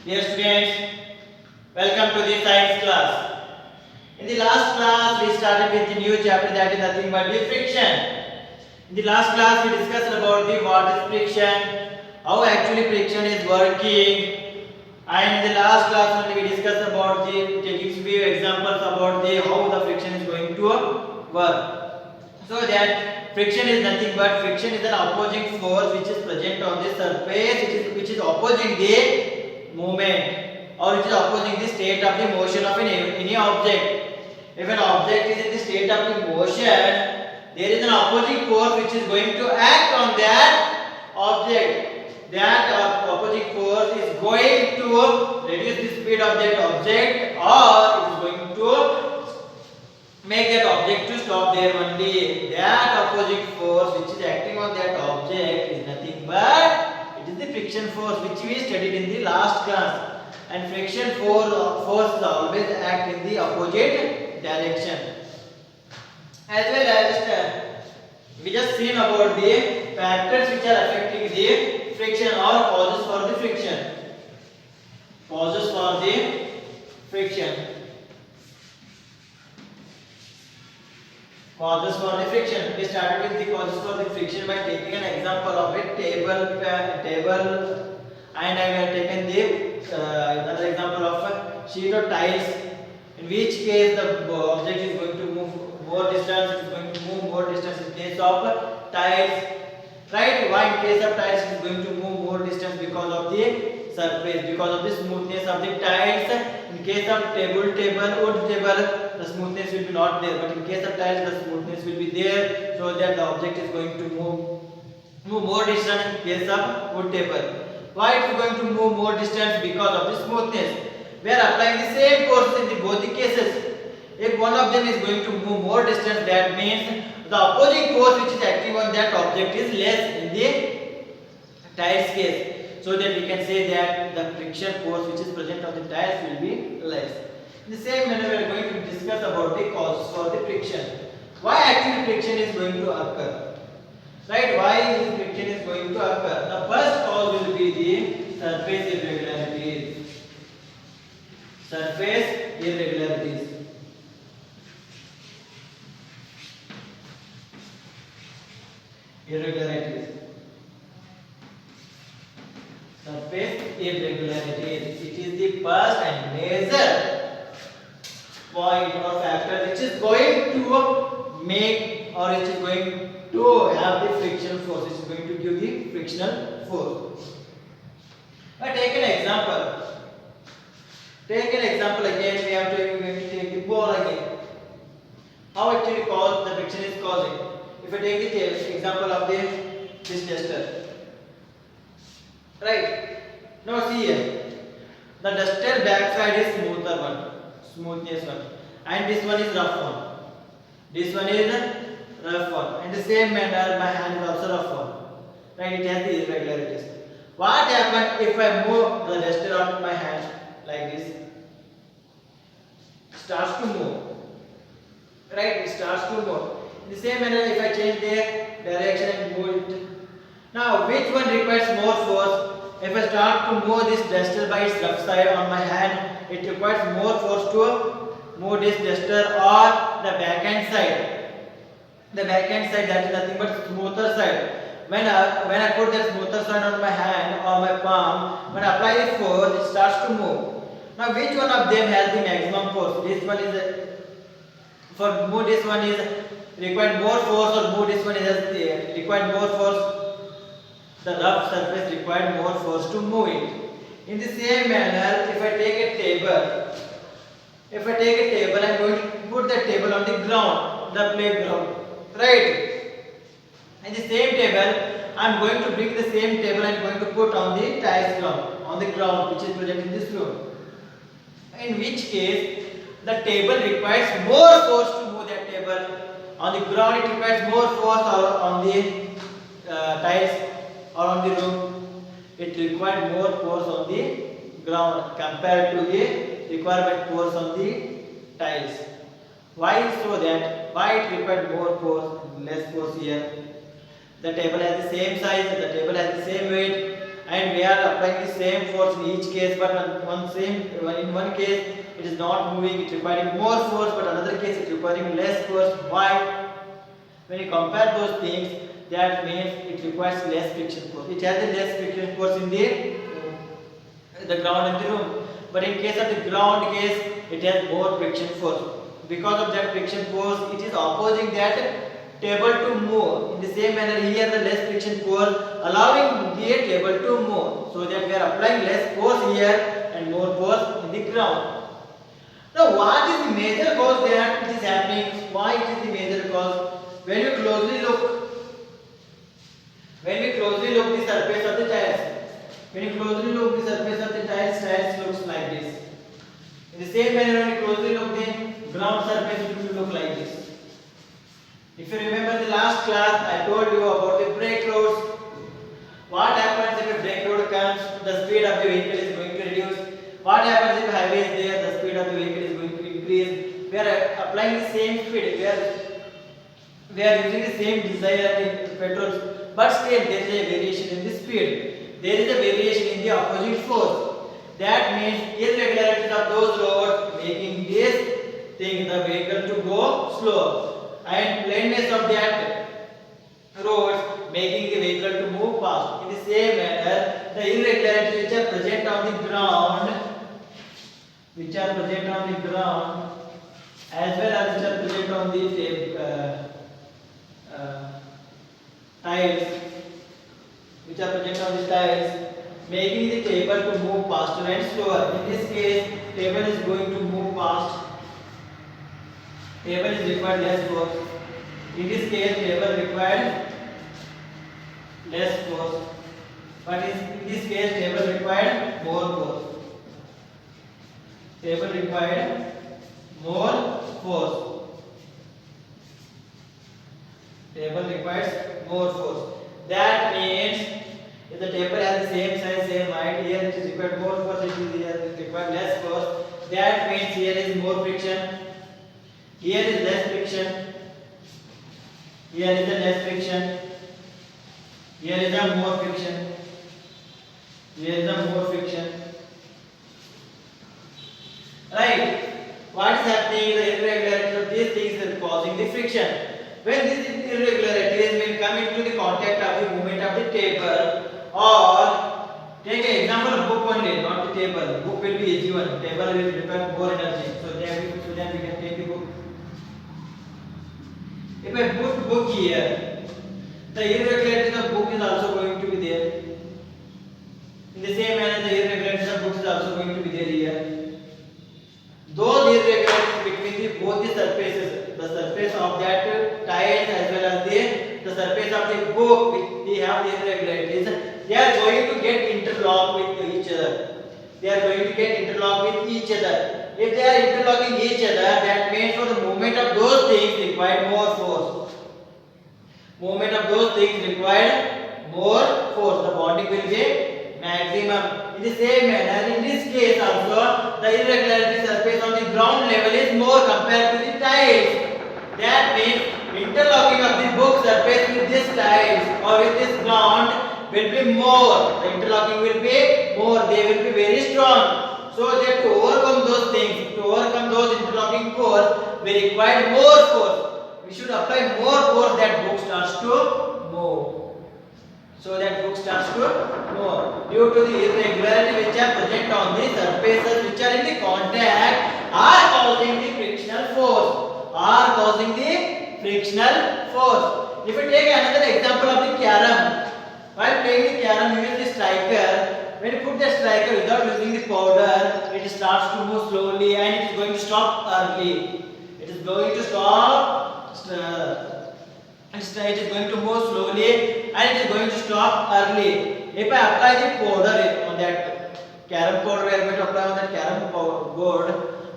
Dear students, welcome to the science class. In the last class, we started with the new chapter that is nothing but the friction. In the last class, we discussed about the what is friction, how actually friction is working, and in the last class only we discussed about the taking few examples about the how the friction is going to work. So that friction is nothing but friction is an opposing force which is present on the surface, which is opposing the movement or which is opposing the state of the motion of any object. If an object is in the state of the motion, there is an opposing force which is going to act on that object. That opposing force is going to reduce the speed of that object, or it is going to make that object to stop there only. That opposing force which is acting on that object is nothing but it is the friction force which we studied in the last class. And friction force always act in the opposite direction. As well as we just seen about the factors which are affecting the friction or causes for the friction. Causes for the friction. Causes for the friction. We started with the causes for the friction by taking an example of a table, and I have taken the another example of a sheet of tiles. In which case the object is going to move more distance. It is going to move more distance in case of tiles. Right? Why in case of tiles it is going to move more distance? Because of the surface, because of the smoothness of the tiles. In case of wood table, the smoothness will be not there, but in case of tiles, the smoothness will be there, so that the object is going to move more distance in case of wood table. Why it is going to move more distance? Because of the smoothness. We are applying the same force in both the cases. If one of them is going to move more distance, that means the opposing force which is acting on that object is less in the tiles case. So that we can say that the friction force which is present on the tiles will be less. In the same manner, we are going to discuss about the causes for the friction. Why actually friction is going to occur? Right? Why this friction is going to occur? The first cause will be the surface irregularities. Surface irregularities. Irregularities. Surface irregularities. It is the first and major point or factor which is going to make, or which is going to have the frictional force, which is going to give the frictional force. Take an example. Take an example again. We have to take the ball again. How actually cause the friction is causing? If I take the example of this duster, right? Now see here, the duster backside is smoothness one, and this one is rough one. This one is rough one. In the same manner, my hand is also rough one. Right? It has the irregularities. What happens if I move the duster on my hand like this? It starts to move. Right? It starts to move. In the same manner, if I change the direction and move it. Now, which one requires more force? If I start to move this duster by its rough side on my hand, it requires more force to move this duster on the backhand side. The backhand side, that is nothing but smoother side. When I put the smoother side on my hand or my palm, when I apply the force, it starts to move. Now, which one of them has the maximum force? This one is for move this one is required more force, or move this one is required more force. The rough surface required more force to move it. In the same manner, if I take a table, I'm going to put the table on the ground, the playground, right? In the same table, I'm going to bring the same table and going to put on the tiles ground, on the ground which is present in this room. In which case, the table requires more force to move that table. On the ground, it requires more force, or on the tiles or on the room, it required more force on the ground compared to the requirement force on the tiles. Why? So that why it required more force, less force here? The table has the same size, the table has the same weight, and we we are applying the same force in each case, but in one case it is not moving, it requiring more force, but another case it requiring less force. Why? When you compare those things, that means it requires less friction force. It has the less friction force in the ground in the room, but in case of the ground case, it has more friction force. Because of that friction force, it is opposing that table to move. In the same manner, here the less friction force allowing the table to move, so that we are applying less force here and more force in the ground. Now, what is the major cause that it is happening? Why it is the major cause? When we closely look the surface of the tiles, when you closely look the surface of the tiles looks like this. In the same manner, when you closely look the ground surface, it will look like this. If you remember the last class, I told you about the brake roads. What happens if a brake road comes? The speed of the vehicle is going to reduce. What happens if highway is there? The speed of the vehicle is going to increase. We are applying the same speed. We are using the same desired petrol, but still there is a variation in the speed. There is a variation in the opposite force. That means irregularities of those roads making this thing, the vehicle to go slow, and plainness of that roads making the vehicle to move fast. In the same manner, the irregularities which are present on the ground, as well as which are present on the tiles, making the table to move faster and slower. In this case, table is going to move fast. Table is required less force. In this case, table required less force. But in this case, table required more force. Table required more force. Table requires more force. That means if the table has the same size, same height, here it is required more force, here it is required less force. That means here is more friction, here is less friction, here is a less friction, here is a more friction, here is a more friction. Right? What is happening? The irregularity of these things is causing the friction. When these irregularities will come into the contact of the movement of the table, or take an example of book only, not the table. Book will be easy one. Table will require more energy. So then we can take the book. If I put book here, the irregularities of book is also going to be there. In the same manner, the irregularities of book is also going to be there here. Those irregularities between both the surfaces, the surface of that tiles as well as the surface of the book, which they have the irregularities, they are going to get interlocked with each other. If they are interlocking each other, that means for the movement of those things required more force. The bonding will be maximum. In the same manner, in this case also, the irregularity surface on the ground level is more compared to the tiles. That means interlocking of the book surface with this tiles or with this ground will be more. The interlocking will be more. They will be very strong. So that to overcome those things, to overcome those interlocking force, we require more force. We should apply more force that book starts to move. So that book starts to move. Due to the irregularity which are present on the surfaces which are in the contact are causing the frictional force. If we take another example of the carom, while playing the carom, you use the striker. When you put the striker without using the powder, it starts to move slowly and it is going to stop early. It is going to move slowly and it is going to stop early. If I apply the powder on that carom powder, we are going to apply on that carom board,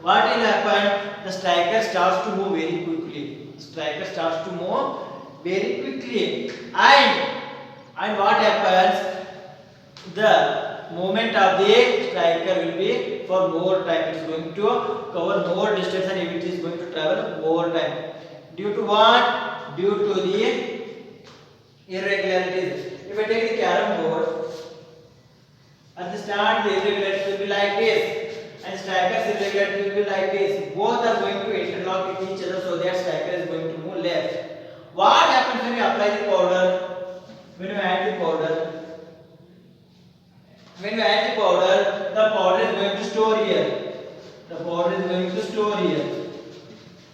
what will happen? The striker starts to move very quickly. And what happens? The movement of the striker will be for more time. It is going to cover more distance and it is going to travel more time. Due to what? Due to the irregularities. If I take the carom board, start the irregularity will be like this, and striker's irregularity will be like this. Both are going to interlock with each other, so that striker is going to move left. What happens when you apply the powder? When you add the powder, the powder is going to store here. The powder is going to store here.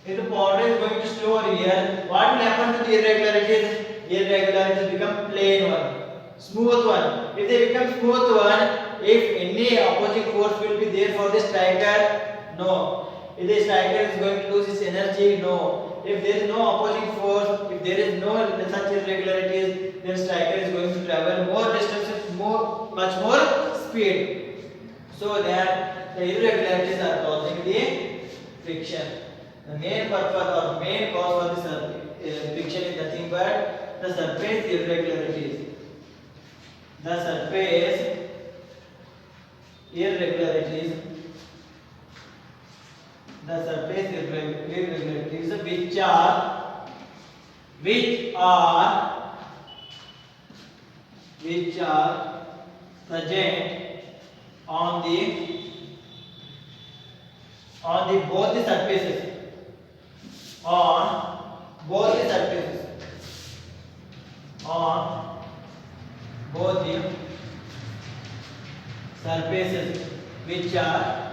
If the powder is going to store here, what will happen to the irregularities? Irregularities become plain one, smooth one. If they become smooth one, if any opposing force will be there for the striker? No. If the striker is going to lose his energy? No. If there is no opposing force, if there is no such irregularities, then striker is going to travel more distances, much more speed. So that the irregularities are causing the friction. The main purpose or main cause of the friction is nothing but the surface irregularities. The surface irregularities. The surface irregularities which are present on the both the surfaces. On both the surfaces. On both the surfaces which are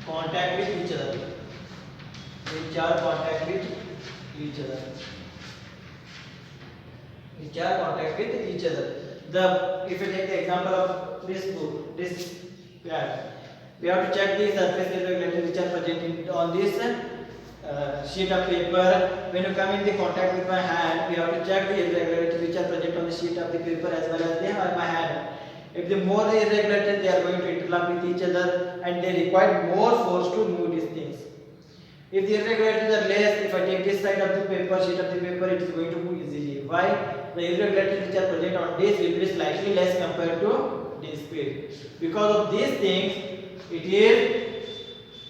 contact with each other. Which are contact with each other. Which are contact with each other. If you take the example of this book, this pad, we have to check the surface irregularities which are present on this sheet of paper. When you come in the contact with my hand, we have to check the irregularities which are present on the sheet of the paper as well as my hand. If the more the irregularities, they are going to interlock with each other and they require more force to move these things. If the irregularities are less, if I take this side of the paper, sheet of the paper, it is going to move easily. Why? The irregularities which are present on this will be slightly less compared to this speed. Because of these things,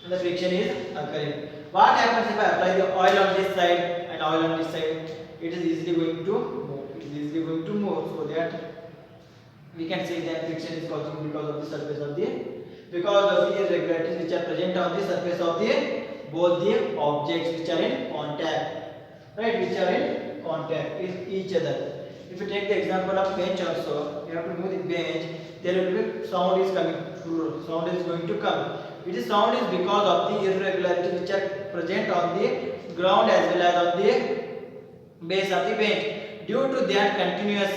the friction is occurring. What happens if I apply the oil on this side and oil on this side? It is easily going to move. It is easily going to move. So that we can say that friction is causing because of the surface of the irregularities which are present on the surface of both the objects which are in contact, right? Which are in contact with each other. If you take the example of bench also, you have to move the bench. There will be sound is coming. Sound is going to come. It is sound is because of the irregularities which are present on the ground as well as on the base of the bench. Due to that continuous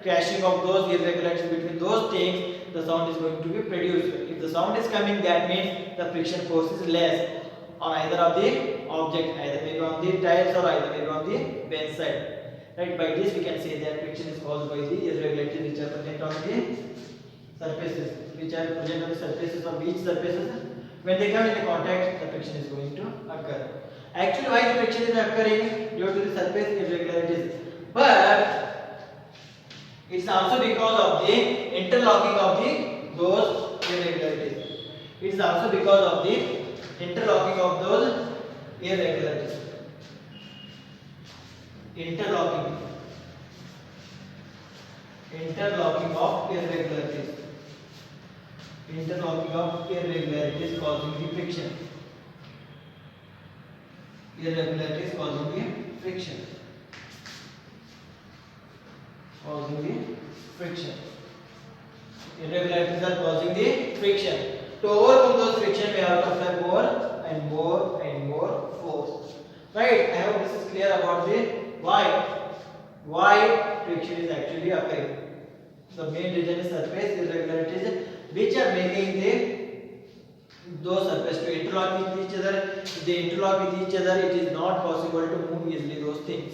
crashing of those irregularities between those things, the sound is going to be produced. If the sound is coming, that means the friction force is less on either of the object, either maybe on the tiles or either maybe on the bench side. Right? By this we can say that friction is caused by the irregularities which are present on the surfaces, of each surfaces. When they come into contact, the friction is going to occur. Actually, why the friction is occurring? Due to the surface irregularities. But it's also because of the interlocking of those irregularities. It is also because of the interlocking of those irregularities. Interlocking of irregularities. Interlocking of irregularities causing the friction. Irregularities causing the friction. Irregularities are causing the friction. To overcome those friction, we have to apply more and more and more force. Right? I hope this is clear about the why friction is actually occurring. The main reason is surface irregularities which are making those surfaces to interlock with each other. If they interlock with each other, it is not possible to move easily those things.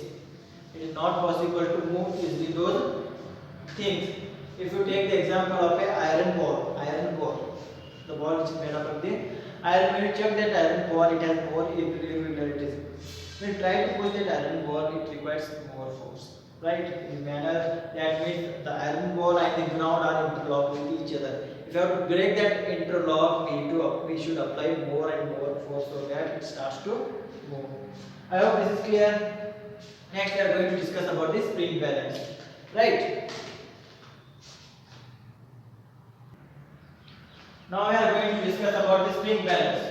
It is not possible to move easily those things. If you take the example of an iron ball, the ball which is made up of the iron, when you check that iron ball, it has more irregularities. When you try to push that iron ball, it requires more force, right? In manner that means the iron ball and the ground are interlocked with each other. If you have to break that interlock, we should apply more and more force so that it starts to move. I hope this is clear. Next we are going to discuss about the spring balance, right? Now we are going to discuss about the spring balance.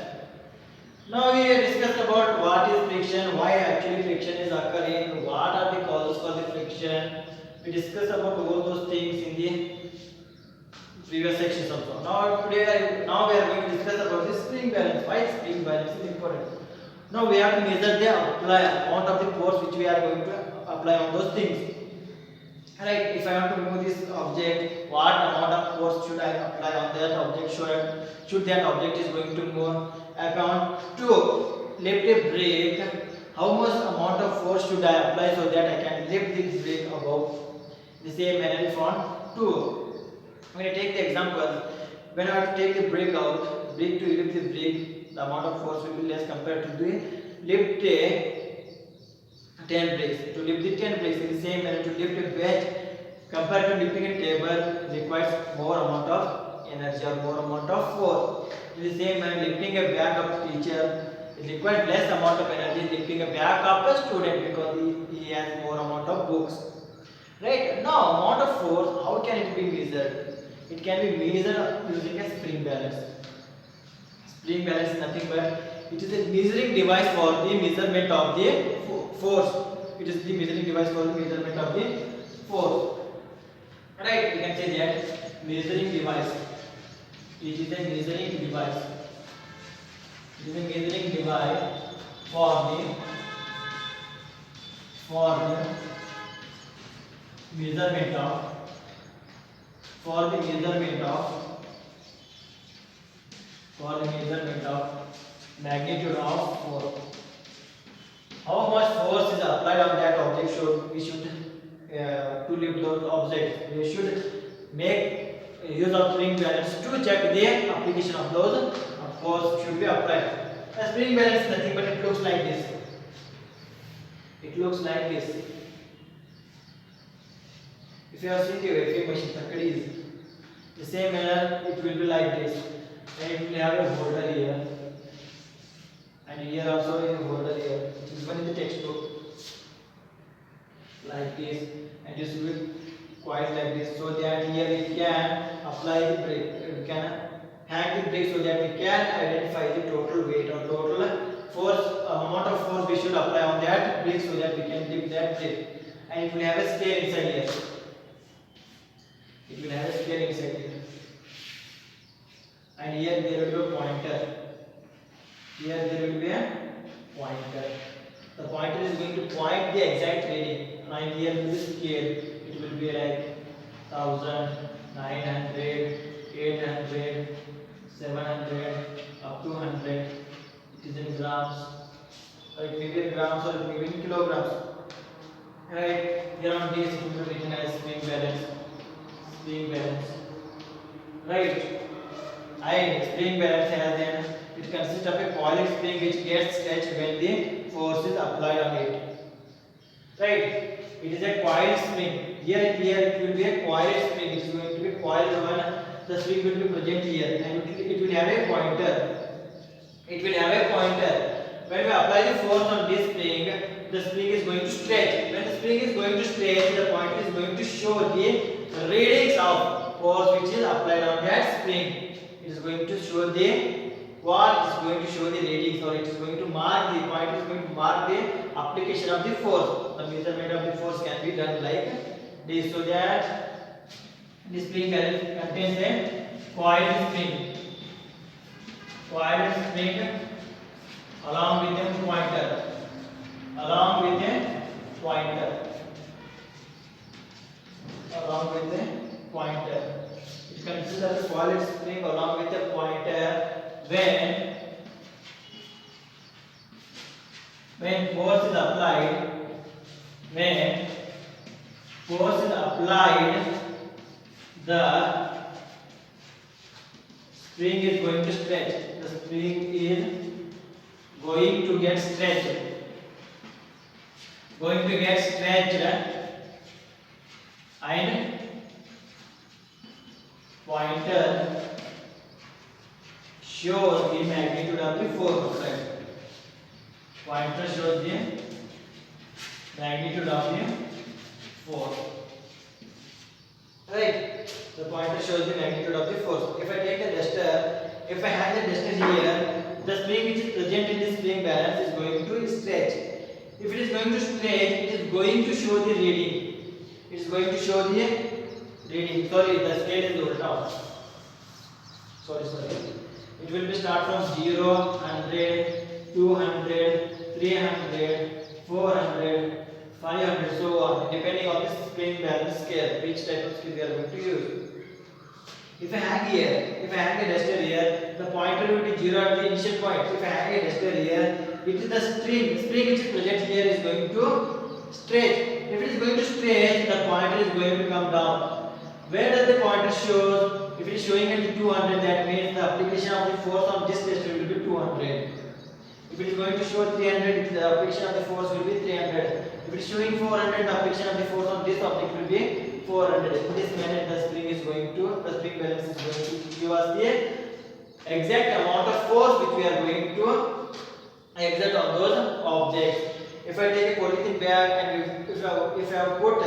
Now we discussed about what is friction, why actually friction is occurring, what are the causes for the friction. We discussed about all those things in the previous sections also. Now we are going to discuss about the spring balance. Why spring balance is important. Now we have to measure the amount of the force which we are going to apply on those things. Right, if I want to move this object, what amount of force should I apply on that object? Should that object is going to move? If I want to lift a brake, how much amount of force should I apply so that I can lift the brake above? The same manner if I want to. When I take the example, when I have to take the brake out, brake to lift the brake, the amount of force will be less compared to the lift a 10 bricks. To lift the 10 bricks in the same manner, to lift a bench compared to lifting a table requires more amount of energy or more amount of force. In the same manner, lifting a bag of teacher, it requires less amount of energy lifting a bag of a student because he has more amount of books. Right? Now, amount of force, how can it be measured? It can be measured using a spring balance. Spring balance is nothing but it is a measuring device for the measurement of the force. It is the measuring device for the measurement of the force. Right? We can say that measuring device. It is a measuring device. It is a measuring device for the measurement of magnitude of force. How much force is applied on that object to lift those objects. We should make use of spring balance to check the application of those force should be applied. A spring balance is nothing but it looks like this. It looks like this. If you have seen the weighing machine, Takadi, the same manner it will be like this. And it will have a holder here. And here also a holder here, which is one in the textbook. Like this. And this will be quite like this. So that here we can apply the brake. We can hang the brake so that we can identify the total weight or total force, amount of force we should apply on that brake so that we can lift that brake. And it will have a scale inside here. It will have a scale inside here. And here there will be a pointer. Here there will be a pointer. The pointer is going to point the exact reading. And here will be scale. It will be like 1000, 900, 800, 700, up to 100. It is in grams. Or it may be in grams or it may be in kilograms. Right? Here on this it will be written as spring balance. Spring balance. Right? And spring balance has then it consists of a coiled spring which gets stretched when the force is applied on it. Right? It is a coiled spring. Here it will be a coiled spring. It is going to be coiled one. The spring will be present here, and it will have a pointer. It will have a pointer. When we apply the force on this spring, the spring is going to stretch. When the spring is going to stretch, the pointer is going to show the readings of force which is applied on that spring. It is going to show the what is going to show the readings, or it is going to mark the point is going to mark the application of the force. The measurement of the force can be done like this, so that the spring contains a coiled spring. Coiled spring along with a pointer. Along with a pointer. Along with a pointer. It consists of a coiled spring along with a pointer. When force is applied, the spring is going to stretch. The spring is going to get stretched. And pointer shows the magnitude of the force applied. Pointer shows the magnitude of the force. Right? The pointer shows the magnitude of the force. If I take a duster, if I have the duster here, the spring which is present in the spring balance is going to stretch. If it is going to stretch, it is going to show the reading. It is going to show the reading. Sorry, the scale is ulta. Sorry. It will be start from 0, 100, 200, 300, 400, 500, so on, depending on the spring balance scale, which type of scale we are going to use. If I hang a duster here, the pointer will be 0 at the initial point. If I hang a duster here, it is the spring which is present here is going to stretch. If it is going to stretch, the pointer is going to come down. Where does the pointer show? If it is showing at 200, that means the application of the force on this duster will be 200. If it is going to show 300, the application of the force will be 300. If it is showing 400, the application of the force on this object will be 400. In this manner, the spring balance is going to give us the exact amount of force which we are going to exert on those objects. If I take a polythene bag and if I have put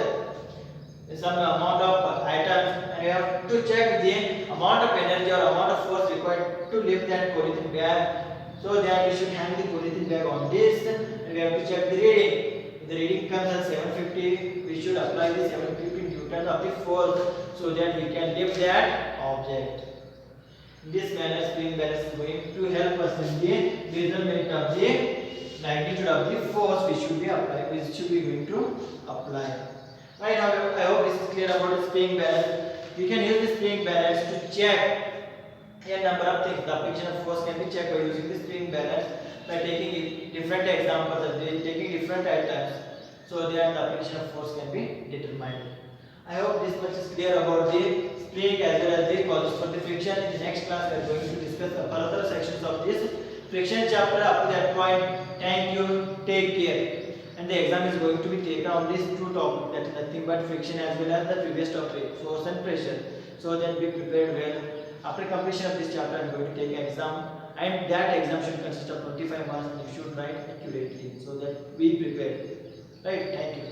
some amount of items, and you have to check the amount of energy or amount of force required to lift that polythene bag. So that we should hang the polythene bag on this, and we have to check the reading. If the reading comes at 750, we should apply the 750 newtons of the force so that we can lift that object. In this manner, spring balance is going to help us in the measurement of the magnitude of the force we should be going to apply. Right now, I hope this is clear about the spring balance. We can use the spring balance to check a number of things. The application of force can be checked by using the spring balance by taking different examples of taking different items, so that the application of force can be determined. I hope this much is clear about the spring as well as the causes for the friction. In the next class, we are going to discuss the further sections of this friction chapter. Up to that point, thank you, take care. And the exam is going to be taken on these two topics, that is nothing but friction as well as the previous topic, force and pressure. So then be prepared well. After completion of this chapter, I am going to take an exam, and that exam should consist of 25 marks and you should write accurately, so that be prepared. Right, thank you.